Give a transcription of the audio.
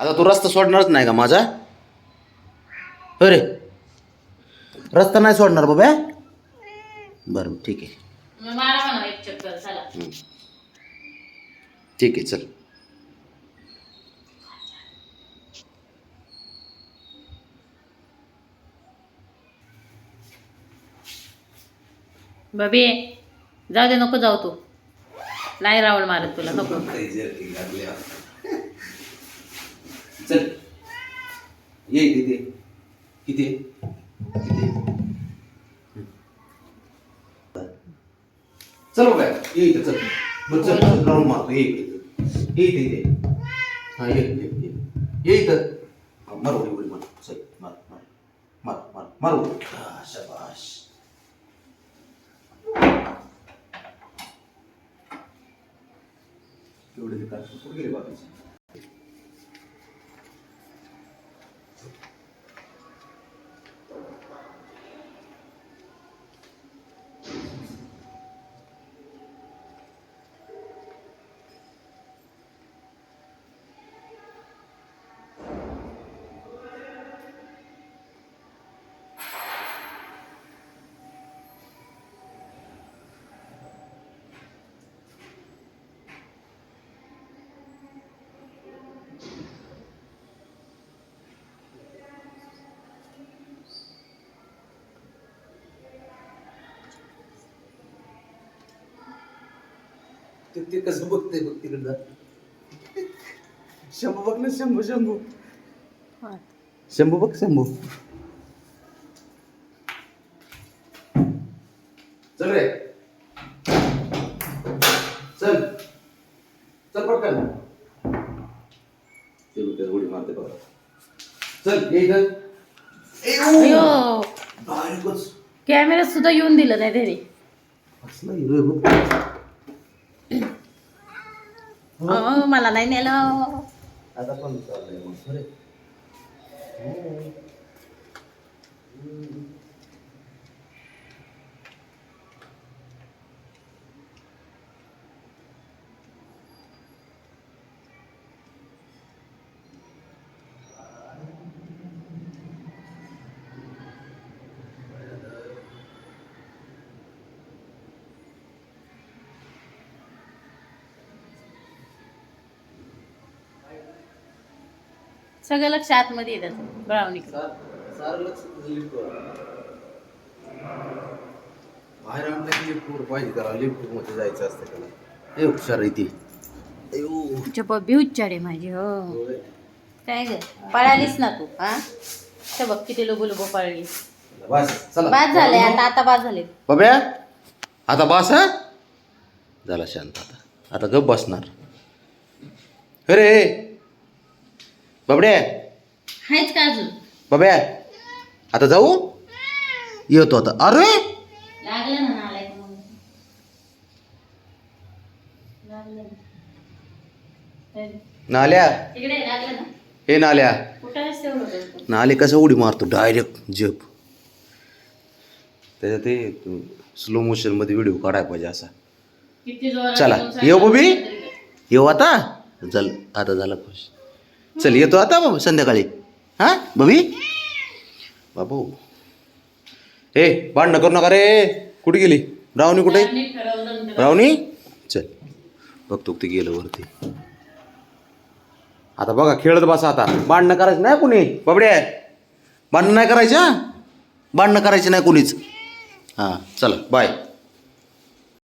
आता तू रस्ता सोडणारच नाही का माझा? अरे रस्ता नाही सोडणार बाबा. बरं ठीक आहे. मारा म्हणा एक चक्कर चला. ठीक आहे चल. बबी जाऊ दे, नको जाऊ तू. नाही रावळ मारत तुला, नको. चल ये किती किती चल बाबा ये इथं चल. बरं चल चल राऊंड मारतो. ये इथं ये इथे इथे. हा ये ये ये ये इथं. मार उडी उडी मार. चल मार मार मार मार मार उडी. शाबाश. एवढे ते काढतो. कुठे गेले बाकीचे? ते कसं बघते बघ तिकडं. शंभू बघ ना. शंभू शंभू शंभू बघ. शंभू चल रे. चल चल पटकन. ते बघ उडी मारते बघ. चल ये इथं. अयो, डायरेक्टच कॅमेऱ्यात सुद्धा येऊन दिलं नाही त्याने. असला हिरो आहे बघ. मला नाही नेलं. आता पण चाललंय मग रे. सगळं लक्ष आतमध्ये येतात ब्राउनी. सारं लक्ष लिफ्ट बाहेर आणलं की लिफ्टवर पाहिजे त्याला. लिफ्ट मध्ये जायचं असतं त्याला. हे हुशार आहे ती. तुझ्या बबी उच्चाडे माझी. हो काय ग, पळालीस ना तू? हा ते बघ किती लोबो लोबो पळली. बस चला. बाद झाले आता बाद झाले. बाब्या आता बस. हा झाला शांत. आता गप बसणार. अरे बाबड्या आहेच का अजून? बाब्या आता जाऊ. येतो आता. अरे लागलं ना नालायक म्हणून. लागलं ना. नाल्या. तिकडे लागलं ना. हे नाल्या. कुठं आहेस तेवढं? नाले कसं उडी मारतो डायरेक्ट जप. त्याच्यात ते स्लो मोशन मध्ये व्हिडिओ काढायला पाहिजे असा. किती जोरात चला येऊन येऊ सांगितलं बबी. तरी काय. येऊ आता. चल आता झालं खुश. चल येतो आता बाबा संध्याकाळी. हा बबी बाबू. ए भांडणं करू नका रे. कुठे गेली रावणी? कुठे नीट ठरवलं नंतर. रावणी? चल बघतो ते गेलं वरती. आता बघा खेळत बसा. आता भांडणं करायचं नाही कुणी. बाबड्या भांडणं नाही करायचं. भांडणं करायचे नाही कुणीच. हां चला बाय.